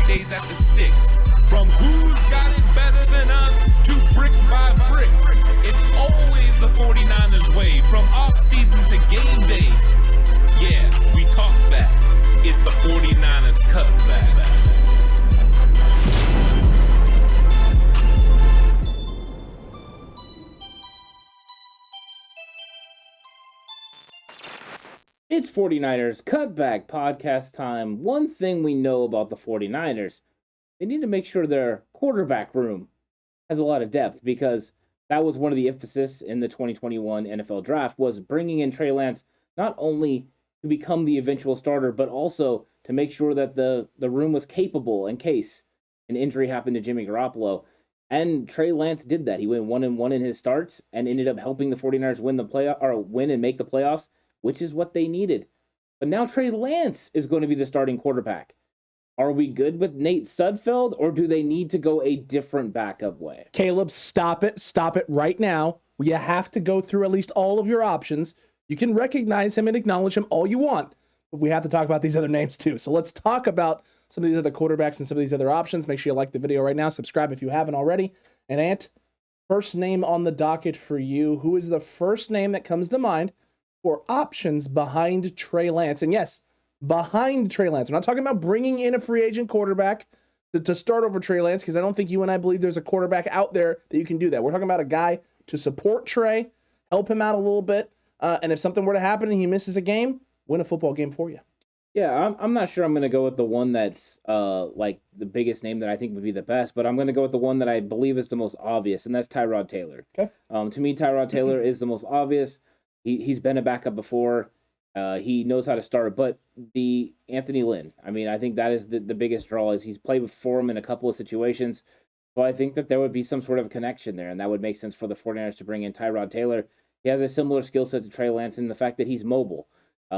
days at the stick. From who's got it better than us to brick by brick. It's always the 49ers way, from off-season to game day. Yeah, we talk back. It's the 49ers Cutback. It's 49ers Cutback Podcast time. One thing we know about the 49ers, they need to make sure their quarterback room has a lot of depth, because that was one of the emphasis in the 2021 NFL Draft, was bringing in Trey Lance not only to become the eventual starter, but also to make sure that the room was capable in case an injury happened to Jimmy Garoppolo. And Trey Lance did that. He went 1-1 in his starts and ended up helping the 49ers win and make the playoffs, which is what they needed. But now Trey Lance is going to be the starting quarterback. Are we good with Nate Sudfeld, or do they need to go a different backup way? Caleb, stop it. Stop it right now. You have to go through at least all of your options. You can recognize him and acknowledge him all you want, but we have to talk about these other names too. So let's talk about some of these other quarterbacks and some of these other options. Make sure you like the video right now. Subscribe if you haven't already. And Ant, first name on the docket for you. Who is the first name that comes to mind for options behind Trey Lance? And yes, behind Trey Lance. We're not talking about bringing in a free agent quarterback to start over Trey Lance, because I don't think you and I believe there's a quarterback out there that you can do that. We're talking about a guy to support Trey, help him out a little bit, and if something were to happen and he misses a game, win a football game for you. Yeah, I'm not sure I'm going to go with the one that's like the biggest name that I think would be the best, but I'm going to go with the one that I believe is the most obvious, and that's Tyrod Taylor. Okay. To me, Tyrod Taylor is the most obvious. He's been a backup before. He knows how to start, but the Anthony Lynn, I mean, I think that is the biggest draw, is he's played before him in a couple of situations. So I think that there would be some sort of connection there, and that would make sense for the 49ers to bring in Tyrod Taylor. He has a similar skill set to Trey Lance in the fact that he's mobile.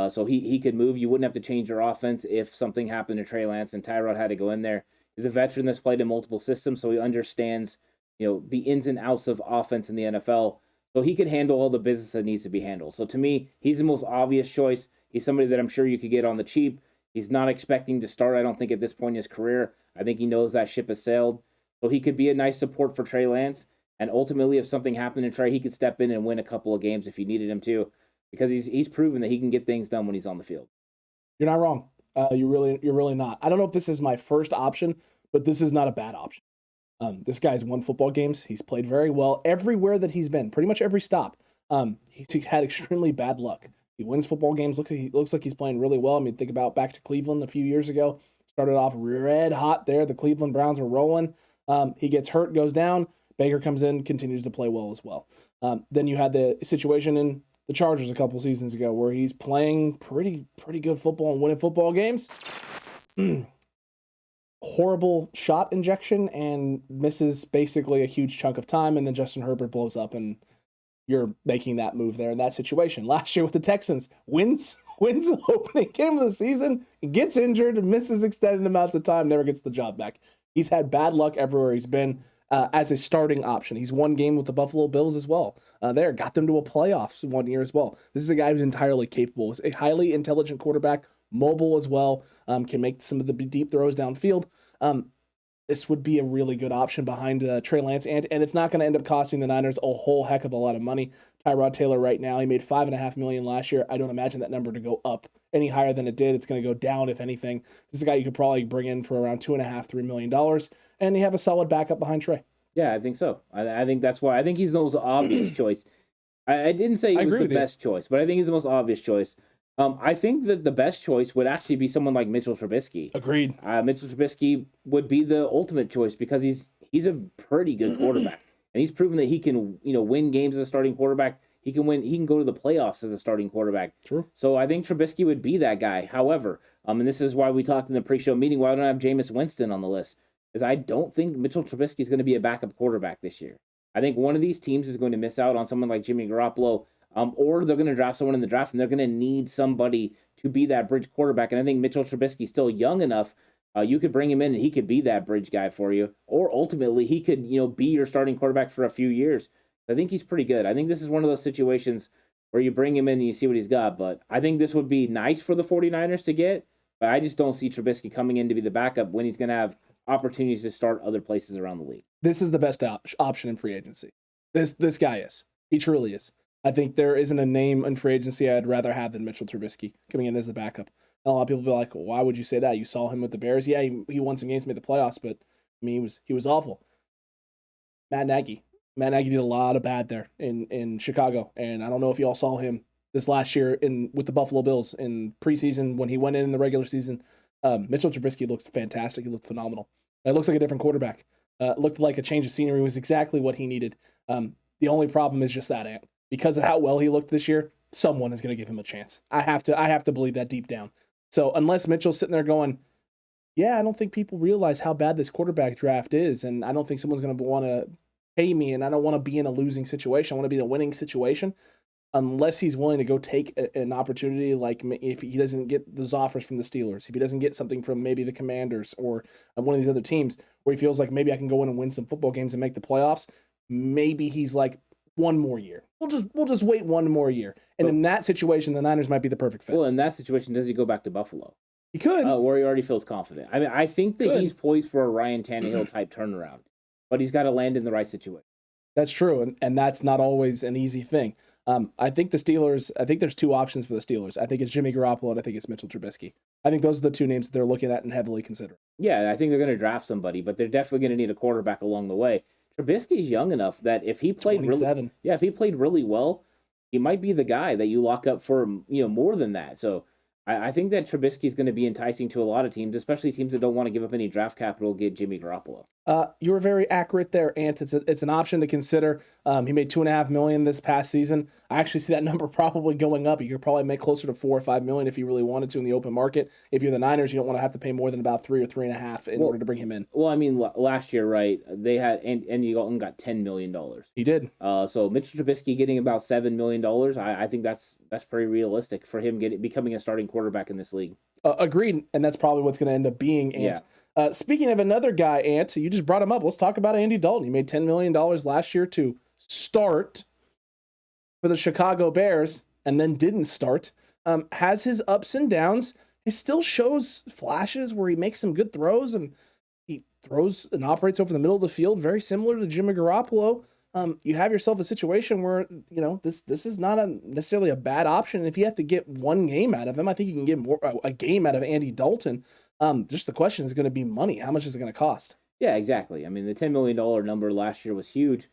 So he could move. You wouldn't have to change your offense if something happened to Trey Lance and Tyrod had to go in there. He's a veteran that's played in multiple systems, so he understands, the ins and outs of offense in the NFL. So he could handle all the business that needs to be handled. So to me, he's the most obvious choice. He's somebody that I'm sure you could get on the cheap. He's not expecting to start, I don't think, at this point in his career. I think he knows that ship has sailed. So he could be a nice support for Trey Lance. And ultimately, if something happened to Trey, he could step in and win a couple of games if he needed him to, because he's proven that he can get things done when he's on the field. You're not wrong. You're really not. I don't know if this is my first option, but this is not a bad option. This guy's won football games. He's played very well everywhere that he's been, pretty much every stop. He's had extremely bad luck. He wins football games. Looks like he's playing really well. I mean, think about back to Cleveland a few years ago. Started off red hot there. The Cleveland Browns were rolling. He gets hurt, goes down. Baker comes in, continues to play well as well. Then you had the situation in the Chargers a couple seasons ago where he's playing pretty good football and winning football games. Horrible shot injection and misses basically a huge chunk of time, and then Justin Herbert blows up, and you're making that move there in that situation. Last year with the Texans, wins the opening game of the season, gets injured, misses extended amounts of time, never gets the job back. He's had bad luck everywhere he's been as a starting option. He's won game with the Buffalo Bills as well. Got them to a playoffs 1 year as well. This is a guy who's entirely capable. He's a highly intelligent quarterback, mobile as well, can make some of the deep throws downfield. This would be a really good option behind Trey Lance, and it's not going to end up costing the Niners a whole heck of a lot of money. Tyrod Taylor right now, he made $5.5 million last year. I don't imagine that number to go up any higher than it did. It's going to go down, if anything. This is a guy you could probably bring in for around $2.5-3 million, and you have a solid backup behind Trey. Yeah, I think so. I think that's why. I think he's the most obvious choice. I didn't say he was the best choice, but I think he's the most obvious choice. I think that the best choice would actually be someone like Mitchell Trubisky. Agreed. Mitchell Trubisky would be the ultimate choice because he's a pretty good quarterback, and he's proven that he can win games as a starting quarterback. He can win. He can go to the playoffs as a starting quarterback. True. So I think Trubisky would be that guy. However, and this is why we talked in the pre-show meeting, why don't I have Jameis Winston on the list? Is I don't think Mitchell Trubisky is going to be a backup quarterback this year. I think one of these teams is going to miss out on someone like Jimmy Garoppolo. Or they're going to draft someone in the draft, and they're going to need somebody to be that bridge quarterback. And I think Mitchell Trubisky's still young enough. You could bring him in, and he could be that bridge guy for you. Or ultimately, he could be your starting quarterback for a few years. I think he's pretty good. I think this is one of those situations where you bring him in and you see what he's got. But I think this would be nice for the 49ers to get. But I just don't see Trubisky coming in to be the backup when he's going to have opportunities to start other places around the league. This is the best option in free agency. This guy is. He truly is. I think there isn't a name in free agency I'd rather have than Mitchell Trubisky coming in as the backup. And a lot of people be like, well, why would you say that? You saw him with the Bears. Yeah, he won some games, made the playoffs, but I mean, he was awful. Matt Nagy did a lot of bad there in Chicago, and I don't know if you all saw him this last year with the Buffalo Bills in preseason when he went in the regular season. Mitchell Trubisky looked fantastic. He looked phenomenal. It looks like a different quarterback. Looked like a change of scenery was exactly what he needed. The only problem is just that, Ant. Because of how well he looked this year, someone is going to give him a chance. I have to believe that deep down. So unless Mitchell's sitting there going, yeah, I don't think people realize how bad this quarterback draft is, and I don't think someone's going to want to pay me, and I don't want to be in a losing situation. I want to be in a winning situation. Unless he's willing to go take an opportunity, like if he doesn't get those offers from the Steelers, if he doesn't get something from maybe the Commanders or one of these other teams where he feels like maybe I can go in and win some football games and make the playoffs, maybe he's like, one more year. We'll just wait one more year. And in that situation, the Niners might be the perfect fit. Well, in that situation, does he go back to Buffalo? He could. Where he already feels confident. I mean, I think that he's poised for a Ryan Tannehill type turnaround, but he's got to land in the right situation. That's true, and that's not always an easy thing. I think there's two options for the Steelers. I think it's Jimmy Garoppolo and I think it's Mitchell Trubisky. I think those are the two names that they're looking at and heavily considering. Yeah, I think they're going to draft somebody, but they're definitely going to need a quarterback along the way. Trubisky's young enough that if he played if he played really well, he might be the guy that you lock up for more than that. So I think that Trubisky is going to be enticing to a lot of teams, especially teams that don't want to give up any draft capital to get Jimmy Garoppolo. You were very accurate there, Ant. It's an option to consider. He made $2.5 million this past season. I actually see that number probably going up. You could probably make closer to $4 or $5 million if you really wanted to in the open market. If you're the Niners, you don't want to have to pay more than about 3 or 3.5 in order to bring him in. Well, I mean, last year, right? They had Andy Dalton got $10 million. He did. So Mitchell Trubisky getting about $7 million. I think that's pretty realistic for him becoming a starting quarterback in this league. Agreed, and that's probably what's going to end up being, Ant. Yeah. Speaking of another guy, Ant, you just brought him up. Let's talk about Andy Dalton. He made $10 million last year to start for the Chicago Bears and then didn't start. Has his ups and downs. He still shows flashes where he makes some good throws and he throws and operates over the middle of the field, very similar to Jimmy Garoppolo. You have yourself a situation where, this is not necessarily a bad option. If you have to get one game out of him, I think you can get a game out of Andy Dalton. Just the question is going to be money. How much is it going to cost? Yeah, exactly. I mean, the $10 million number last year was huge.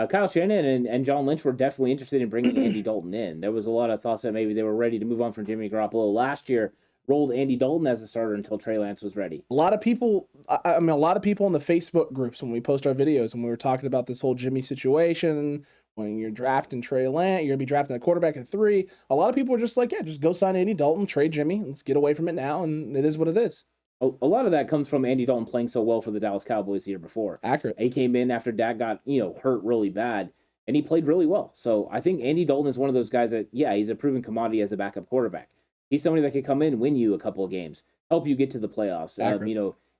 Kyle Shanahan and John Lynch were definitely interested in bringing Andy Dalton in. There was a lot of thoughts that maybe they were ready to move on from Jimmy Garoppolo last year, rolled Andy Dalton as a starter until Trey Lance was ready. A lot of people in the Facebook groups when we post our videos, when we were talking about this whole Jimmy situation, when you're drafting Trey Lance, you're going to be drafting a quarterback at 3. A lot of people were just like, yeah, just go sign Andy Dalton, trade Jimmy. Let's get away from it now, and it is what it is. A lot of that comes from Andy Dalton playing so well for the Dallas Cowboys the year before. Accurate. He came in after Dak got, hurt really bad, and he played really well. So I think Andy Dalton is one of those guys that, he's a proven commodity as a backup quarterback. He's somebody that could come in, win you a couple of games, help you get to the playoffs.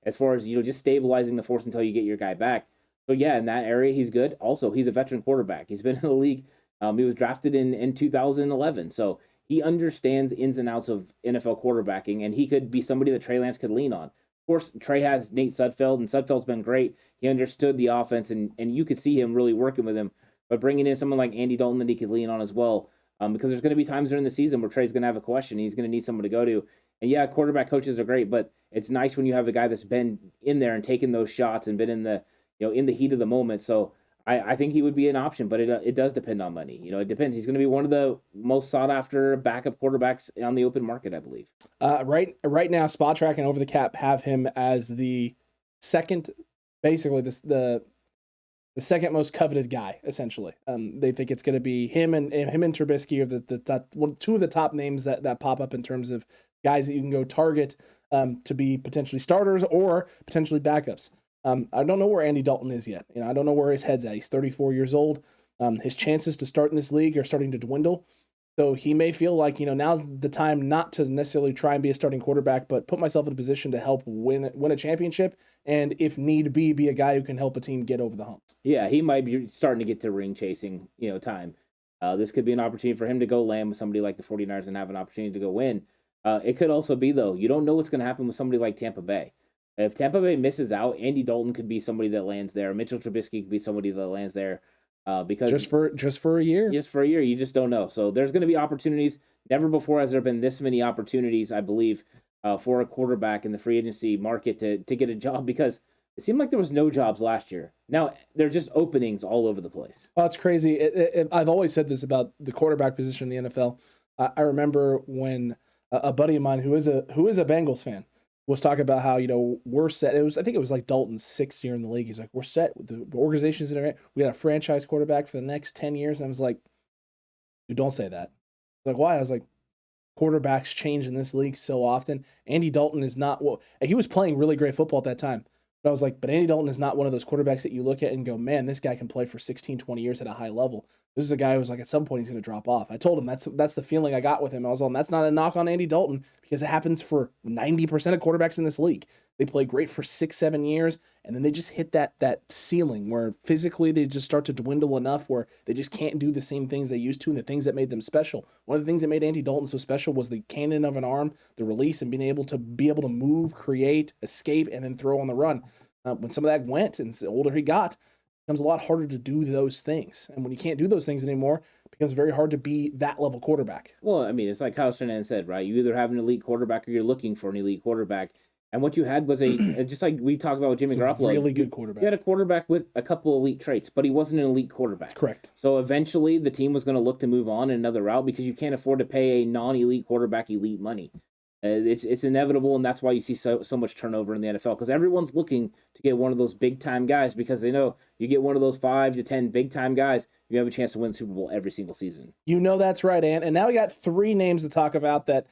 As far as, just stabilizing the force until you get your guy back. So, in that area, he's good. Also, he's a veteran quarterback. He's been in the league. He was drafted in 2011. So he understands ins and outs of NFL quarterbacking, and he could be somebody that Trey Lance could lean on. Of course, Trey has Nate Sudfeld, and Sudfeld's been great. He understood the offense, and you could see him really working with him. But bringing in someone like Andy Dalton that he could lean on as well, because there's going to be times during the season where Trey's going to have a question. He's going to need someone to go to. And quarterback coaches are great, but it's nice when you have a guy that's been in there and taken those shots and been in the in the heat of the moment. So I think he would be an option, but it does depend on money. It depends. He's going to be one of the most sought after backup quarterbacks on the open market, I believe. Right now, Spot Track and Over the Cap have him as the second, basically the second most coveted guy, essentially. They think it's going to be him and Trubisky are two of the top names that pop up in terms of guys that you can go target to be potentially starters or potentially backups. I don't know where Andy Dalton is yet. I don't know where his head's at. He's 34 years old. His chances to start in this league are starting to dwindle. So he may feel like, now's the time not to necessarily try and be a starting quarterback, but put myself in a position to help win a championship, and if need be a guy who can help a team get over the hump. Yeah, he might be starting to get to ring chasing, time. This could be an opportunity for him to go land with somebody like the 49ers and have an opportunity to go win. It could also be, though, you don't know what's going to happen with somebody like Tampa Bay. If Tampa Bay misses out, Andy Dalton could be somebody that lands there. Mitchell Trubisky could be somebody that lands there. Because just for a year. Just for a year, you just don't know. So there's going to be opportunities. Never before has there been this many opportunities, I believe, for a quarterback in the free agency market to get a job, because it seemed like there was no jobs last year. Now there's just openings all over the place. Oh, it's crazy. I've always said this about the quarterback position in the NFL. I remember when a buddy of mine who is a Bengals fan was talking about how, we're set. I think it was like Dalton's 6th year in the league. He's like, we're set. The organization's in it. We got a franchise quarterback for the next 10 years. And I was like, dude, don't say that. Like, why? I was like, quarterbacks change in this league so often. Andy Dalton is not, he was playing really great football at that time. But I was like, but Andy Dalton is not one of those quarterbacks that you look at and go, man, this guy can play for 16, 20 years at a high level. This is a guy who was like, at some point, he's going to drop off. I told him that's the feeling I got with him. I was on, that's not a knock on Andy Dalton, because it happens for 90% of quarterbacks in this league. They play great for 6-7 years, and then they just hit that ceiling where physically they just start to dwindle enough where they just can't do the same things they used to and the things that made them special. One of the things that made Andy Dalton so special was the cannon of an arm, the release, and being able to move, create, escape, and then throw on the run. When some of that went, and the older he got, it becomes a lot harder to do those things. And when you can't do those things anymore, it becomes very hard to be that level quarterback. Well, I mean, it's like Kyle Shanahan said, right? You either have an elite quarterback or you're looking for an elite quarterback. And what you had was just like we talked about with Jimmy Garoppolo. Really good quarterback. You had a quarterback with a couple elite traits, but he wasn't an elite quarterback. Correct. So eventually the team was going to look to move on another route, because you can't afford to pay a non-elite quarterback elite money. It's inevitable, and that's why you see so much turnover in the NFL, because everyone's looking to get one of those big-time guys, because they know you get one of those 5 to 10 big-time guys, you have a chance to win the Super Bowl every single season. That's right, Ant. And now we got 3 names to talk about that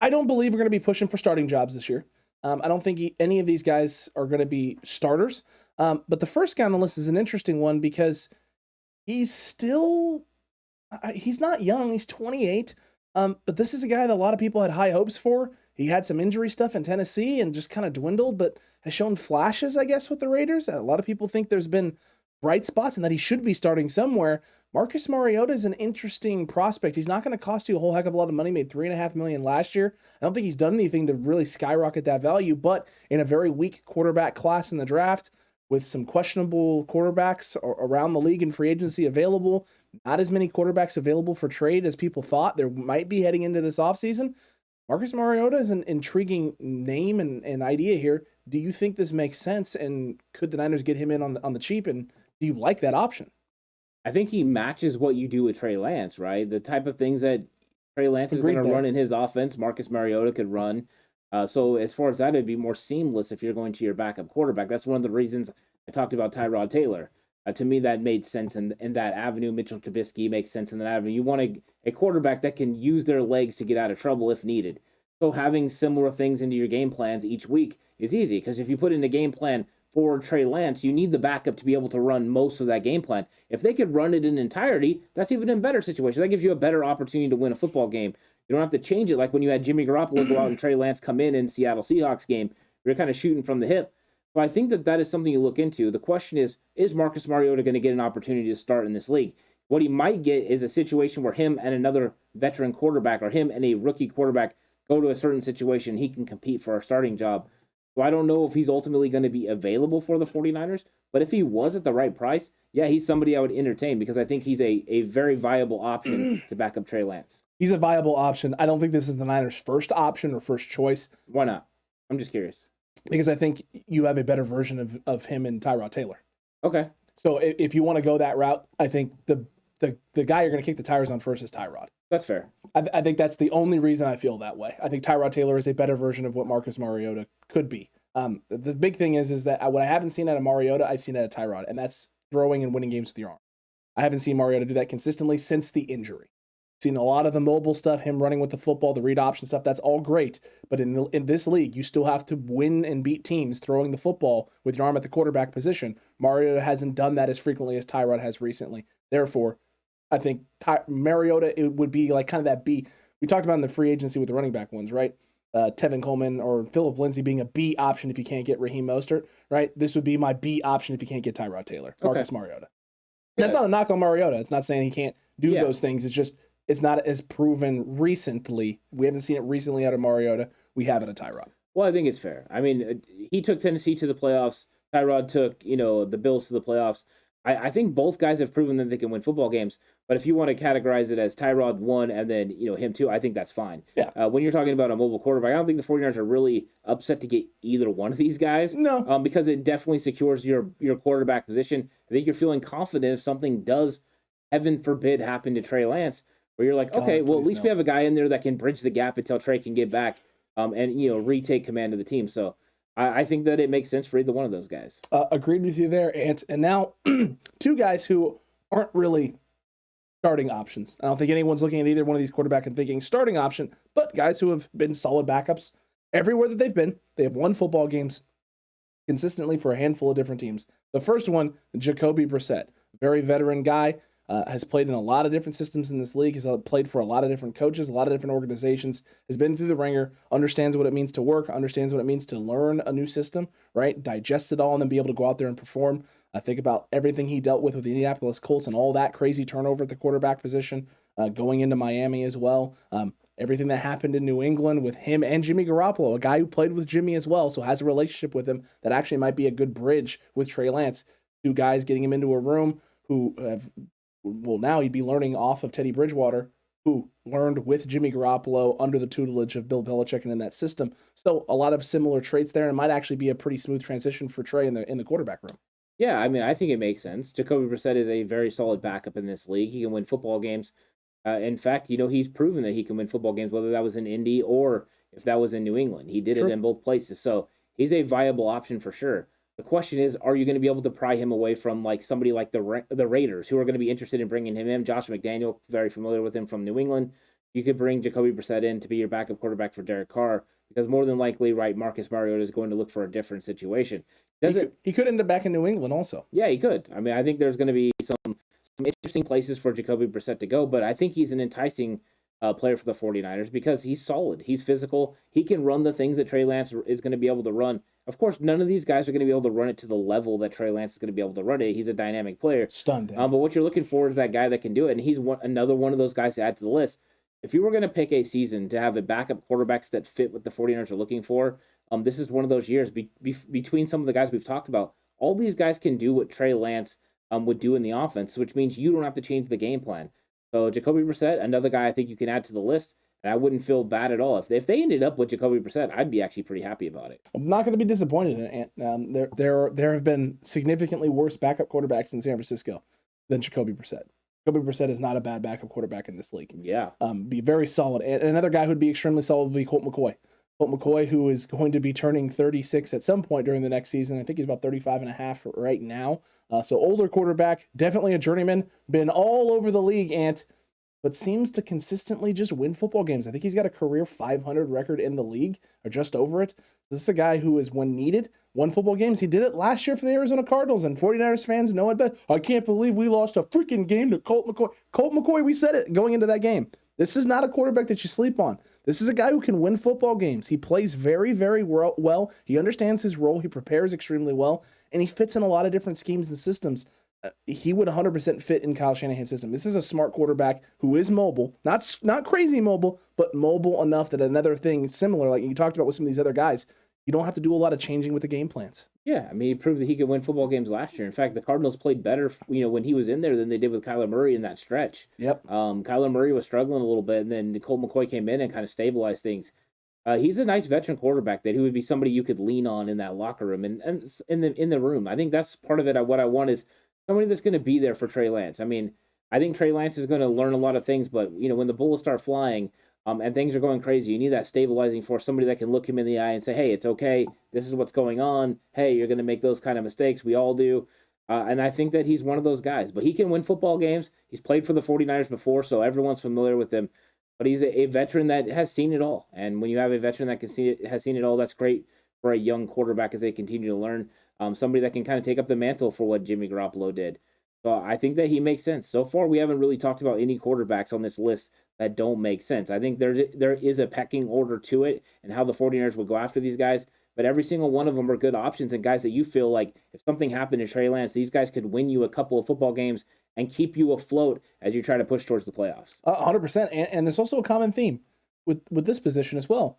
I don't believe are going to be pushing for starting jobs this year. I don't think any of these guys are going to be starters. But the first guy on the list is an interesting one, because he's not young. He's 28. But this is a guy that a lot of people had high hopes for. He had some injury stuff in Tennessee and just kind of dwindled, but has shown flashes, I guess, with the Raiders. A lot of people think there's been bright spots and that he should be starting somewhere. Marcus Mariota is an interesting prospect. He's not going to cost you a whole heck of a lot of money. Made $3.5 million last year. I don't think he's done anything to really skyrocket that value, but in a very weak quarterback class in the draft, with some questionable quarterbacks around the league in free agency available, not as many quarterbacks available for trade as people thought there might be heading into this offseason. Marcus Mariota is an intriguing name and idea here. Do you think this makes sense, and could the Niners get him in on the cheap, and do you like that option? I think he matches what you do with Trey Lance, right? The type of things that Trey Lance is going to run in his offense, Marcus Mariota could run. So as far as that, it'd be more seamless if you're going to your backup quarterback. That's one of the reasons I talked about Tyrod Taylor. To me, that made sense in that avenue. Mitchell Trubisky makes sense in that avenue. You want a quarterback that can use their legs to get out of trouble if needed. So having similar things into your game plans each week is easy, because if you put in a game plan for Trey Lance, you need the backup to be able to run most of that game plan. If they could run it in entirety, that's even a better situation. That gives you a better opportunity to win a football game. You don't have to change it like when you had Jimmy Garoppolo go out and Trey Lance come in Seattle Seahawks game. You're kind of shooting from the hip. So I think that is something you look into. The question is Marcus Mariota going to get an opportunity to start in this league? What he might get is a situation where him and another veteran quarterback, or him and a rookie quarterback, go to a certain situation. He can compete for a starting job. So I don't know if he's ultimately going to be available for the 49ers, but if he was at the right price, yeah, he's somebody I would entertain, because I think he's a very viable option to back up Trey Lance. He's a viable option. I don't think this is the Niners' first option or first choice. Why not? I'm just curious. Because I think you have a better version of him and Tyrod Taylor. Okay. So if you want to go that route, I think the guy you're going to kick the tires on first is Tyrod. That's fair. I think that's the only reason I feel that way. I think Tyrod Taylor is a better version of what Marcus Mariota could be. The big thing is that what I haven't seen out of Mariota, I've seen out of Tyrod, and that's throwing and winning games with your arm. I haven't seen Mariota do that consistently since the injury. Seen a lot of the mobile stuff, him running with the football, the read option stuff, that's all great. But in this league, you still have to win and beat teams throwing the football with your arm at the quarterback position. Mariota hasn't done that as frequently as Tyrod has recently. Therefore, I think Mariota, it would be like kind of that B. We talked about in the free agency with the running back ones, right? Tevin Coleman or Phillip Lindsay being a B option if you can't get Raheem Mostert, right? This would be my B option if you can't get Tyrod Taylor, Marcus Mariota. Yeah. That's not a knock on Mariota. It's not saying he can't do those things. It's just it's not as proven recently. We haven't seen it recently out of Mariota. We have it at Tyrod. Well, I think it's fair. I mean, he took Tennessee to the playoffs. Tyrod took, the Bills to the playoffs. I think both guys have proven that they can win football games. But if you want to categorize it as Tyrod 1 and then, him 2, I think that's fine. Yeah. When you're talking about a mobile quarterback, I don't think the 49ers are really upset to get either one of these guys. No. Because it definitely secures your quarterback position. I think you're feeling confident if something does, heaven forbid, happen to Trey Lance, where you're like, okay, well, at least we have a guy in there that can bridge the gap until Trey can get back and retake command of the team. So I think that it makes sense for either one of those guys. Agreed with you there, Ant. And now, two guys who aren't really starting options. I don't think anyone's looking at either one of these quarterbacks and thinking starting option, but guys who have been solid backups everywhere that they've been. They have won football games consistently for a handful of different teams. The first one, Jacoby Brissett, very veteran guy, has played in a lot of different systems in this league, has played for a lot of different coaches, a lot of different organizations, has been through the ringer, understands what it means to work, understands what it means to learn a new system, right? Digest it all and then be able to go out there and perform. Think about everything he dealt with the Indianapolis Colts and all that crazy turnover at the quarterback position, going into Miami as well. Everything that happened in New England with him and Jimmy Garoppolo, a guy who played with Jimmy as well, so has a relationship with him that actually might be a good bridge with Trey Lance. Two guys getting him into a room who have, well, now he'd be learning off of Teddy Bridgewater, who learned with Jimmy Garoppolo under the tutelage of Bill Belichick and in that system. So a lot of similar traits there, and it might actually be a pretty smooth transition for Trey in the quarterback room. Yeah, I mean, I think it makes sense. Jacoby Brissett is a very solid backup in this league. He can win football games. In fact, he's proven that he can win football games, whether that was in Indy or if that was in New England. He did it in both places. So he's a viable option for sure. The question is, are you going to be able to pry him away from somebody like the Raiders, who are going to be interested in bringing him in? Josh McDaniel, very familiar with him from New England. You could bring Jacoby Brissett in to be your backup quarterback for Derek Carr, because more than likely, right, Marcus Mariota is going to look for a different situation. He could end up back in New England also. Yeah, he could. I mean, I think there's going to be some interesting places for Jacoby Brissett to go, but I think he's an enticing player for the 49ers because he's solid. He's physical. He can run the things that Trey Lance is going to be able to run. Of course, none of these guys are going to be able to run it to the level that Trey Lance is going to be able to run it. He's a dynamic player. Stunned. But what you're looking for is that guy that can do it, and he's another one of those guys to add to the list. If you were going to pick a season to have a backup quarterbacks that fit what the 49ers are looking for, this is one of those years between some of the guys we've talked about. All these guys can do what Trey Lance would do in the offense, which means you don't have to change the game plan. So Jacoby Brissett, another guy I think you can add to the list, and I wouldn't feel bad at all. If they ended up with Jacoby Brissett, I'd be actually pretty happy about it. I'm not going to be disappointed in it. There have been significantly worse backup quarterbacks in San Francisco than Jacoby Brissett. Jacoby Brissett is not a bad backup quarterback in this league. Yeah. Be very solid. And another guy who'd be extremely solid would be Colt McCoy. Colt McCoy, who is going to be turning 36 at some point during the next season. I think he's about 35 and a half right now. So older quarterback, definitely a journeyman, been all over the league, but seems to consistently just win football games. I think he's got a career 500 record in the league, or just over it. This is a guy who is, when needed, won football games. He did it last year for the Arizona Cardinals, and 49ers fans know it best. I can't believe we lost a freaking game to Colt McCoy. Colt McCoy, we said it going into that game. This is not a quarterback that you sleep on. This is a guy who can win football games. He plays very, very well. He understands his role. He prepares extremely well, and he fits in a lot of different schemes and systems. He would 100% fit in Kyle Shanahan's system. This is a smart quarterback who is mobile, not crazy mobile, but mobile enough that another thing similar, like you talked about with some of these other guys, you don't have to do a lot of changing with the game plans. Yeah, I mean, he proved that he could win football games last year. In fact, the Cardinals played better, when he was in there than they did with Kyler Murray in that stretch. Yep. Kyler Murray was struggling a little bit, and then Colt McCoy came in and kind of stabilized things. He's a nice veteran quarterback that he would be somebody you could lean on in that locker room and in the room. I think that's part of it. What I want is somebody that's going to be there for Trey Lance. I mean, I think Trey Lance is going to learn a lot of things, but when the Bulls start flying, and things are going crazy, you need that stabilizing force, somebody that can look him in the eye and say, hey, it's okay. This is what's going on. Hey, you're going to make those kind of mistakes. We all do. And I think that he's one of those guys. But he can win football games. He's played for the 49ers before, so everyone's familiar with him. But he's a veteran that has seen it all. And when you have a veteran that has seen it all, that's great for a young quarterback as they continue to learn. Somebody that can kind of take up the mantle for what Jimmy Garoppolo did. So I think that he makes sense. So far, we haven't really talked about any quarterbacks on this list that don't make sense. I think there is a pecking order to it and how the 49ers would go after these guys. but every single one of them are good options and guys that you feel like if something happened to Trey Lance, these guys could win you a couple of football games and keep you afloat as you try to push towards the playoffs. 100%. And there's also a common theme with this position as well.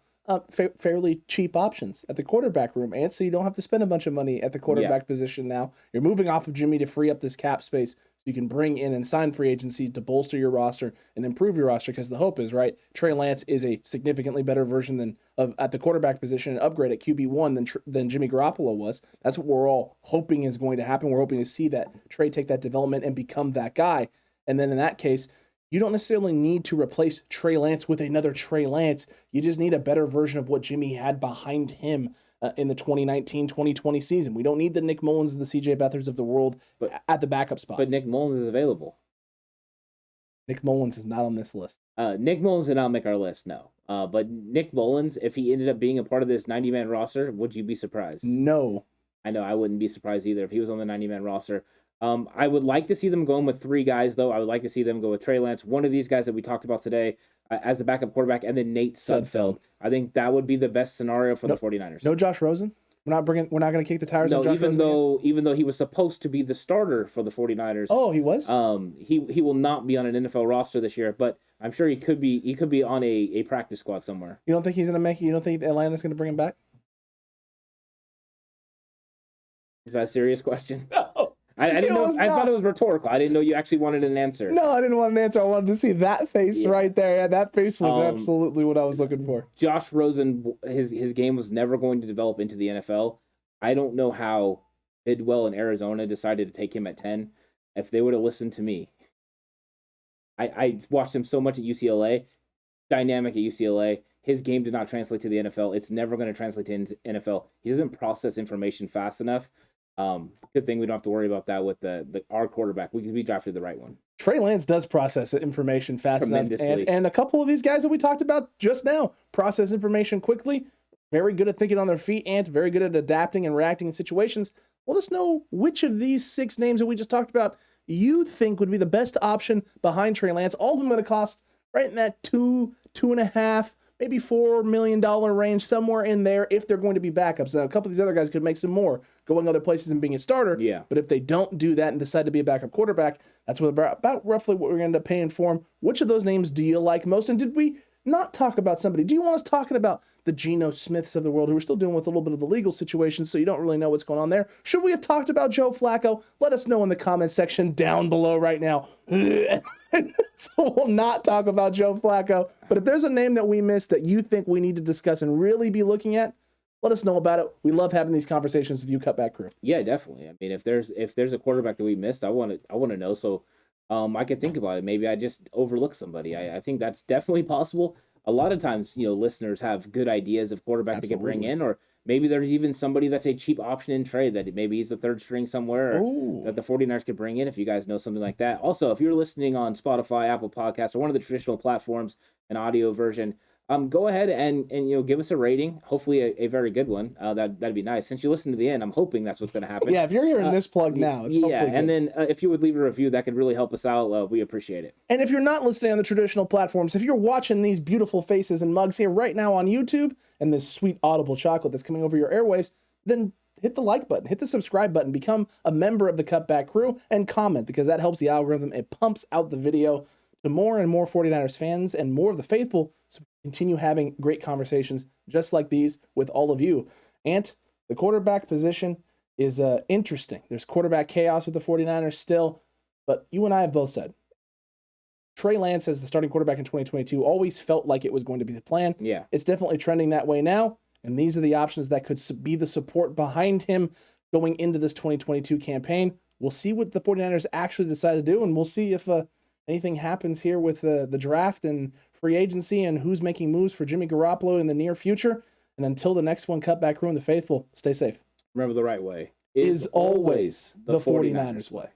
Fairly cheap options at the quarterback room, and so you don't have to spend a bunch of money at the quarterback position now. You're moving off of Jimmy to free up this cap space so you can bring in and sign free agency to bolster your roster and improve your roster, because the hope is, right, Trey Lance is a significantly better version at the quarterback position and upgrade at QB1 than Jimmy Garoppolo was. That's what we're all hoping is going to happen. We're hoping to see that Trey take that development and become that guy. And then in that case, you don't necessarily need to replace Trey Lance with another Trey Lance. You just need a better version of what Jimmy had behind him in the 2019-2020 season. We don't need the Nick Mullens and the CJ Beathard's of the world at the backup spot. But Nick Mullens is available. Nick Mullens is not on this list. Nick Mullens did not make our list, no. But Nick Mullens, if he ended up being a part of this 90-man roster, would you be surprised? No. I know, I wouldn't be surprised either if he was on the 90-man roster. I would like to see them going with 3 guys, though. I would like to see them go with Trey Lance, one of these guys that we talked about today as the backup quarterback, and then Nate Sudfeld. I think that would be the best scenario for the 49ers. No Josh Rosen? We're not going to kick the tires on Josh Rosen even though he was supposed to be the starter for the 49ers. Oh, he was? He will not be on an NFL roster this year, but I'm sure he could be on a practice squad somewhere. You don't think he's going to make it? You don't think Atlanta's going to bring him back? Is that a serious question? No. I didn't know. I thought it was rhetorical. I didn't know you actually wanted an answer. No, I didn't want an answer. I wanted to see that face right there. Yeah, that face was absolutely what I was looking for. Josh Rosen, his game was never going to develop into the NFL. I don't know how Bidwell in Arizona decided to take him at 10. If they would have listened to me, I watched him so much at UCLA, dynamic at UCLA. His game did not translate to the NFL. It's never going to translate to NFL. He doesn't process information fast enough. Good thing we don't have to worry about that with our quarterback. We drafted the right one. Trey Lance does process information fast enough, and a couple of these guys that we talked about just now process information quickly. Very good at thinking on their feet and very good at adapting and reacting in situations. Let us know which of these 6 names that we just talked about you think would be the best option behind Trey Lance. All of them going to cost right in that $2.5, maybe $4 million range, somewhere in there if they're going to be backups. Now, a couple of these other guys could make some more going other places and being a starter. Yeah. But if they don't do that and decide to be a backup quarterback, that's about roughly what we're going to end up paying for them. Which of those names do you like most? And did we not talk about somebody? Do you want us talking about the Geno Smiths of the world who are still dealing with a little bit of the legal situation, so you don't really know what's going on there? Should we have talked about Joe Flacco? Let us know in the comment section down below right now. So we'll not talk about Joe Flacco. But if there's a name that we missed that you think we need to discuss and really be looking at, let us know about it. We love having these conversations with you, Cutback Crew. Yeah, definitely. I mean, if there's a quarterback that we missed, I want to know, so I can think about it. Maybe I just overlooked somebody. I think that's definitely possible. A lot of times, listeners have good ideas of quarterbacks they can bring in, or maybe there's even somebody that's a cheap option in trade that maybe he's the third string somewhere that the 49ers could bring in if you guys know something like that. Also, if you're listening on Spotify, Apple Podcasts, or one of the traditional platforms, an audio version, go ahead and give us a rating. Hopefully a very good one. That'd be nice. Since you listened to the end, I'm hoping that's what's going to happen. Yeah, if you're hearing this plug now, it's hopefully and good. then if you would leave a review, that could really help us out. We appreciate it. And if you're not listening on the traditional platforms, if you're watching these beautiful faces and mugs here right now on YouTube and this sweet audible chocolate that's coming over your airwaves, then hit the like button, hit the subscribe button, become a member of the Cutback Crew, and comment, because that helps the algorithm. It pumps out the video to more and more 49ers fans and more of the faithful, so we continue having great conversations just like these with all of you. And the quarterback position is interesting. There's quarterback chaos with the 49ers still, but you and I have both said Trey Lance as the starting quarterback in 2022 always felt like it was going to be the plan. Yeah. It's definitely trending that way now, and these are the options that could be the support behind him going into this 2022 campaign. We'll see what the 49ers actually decide to do, and we'll see if anything happens here with the draft and free agency and who's making moves for Jimmy Garoppolo in the near future. And until the next one, Cutback Crew and the faithful, stay safe. Remember, the right way is always the 49ers way.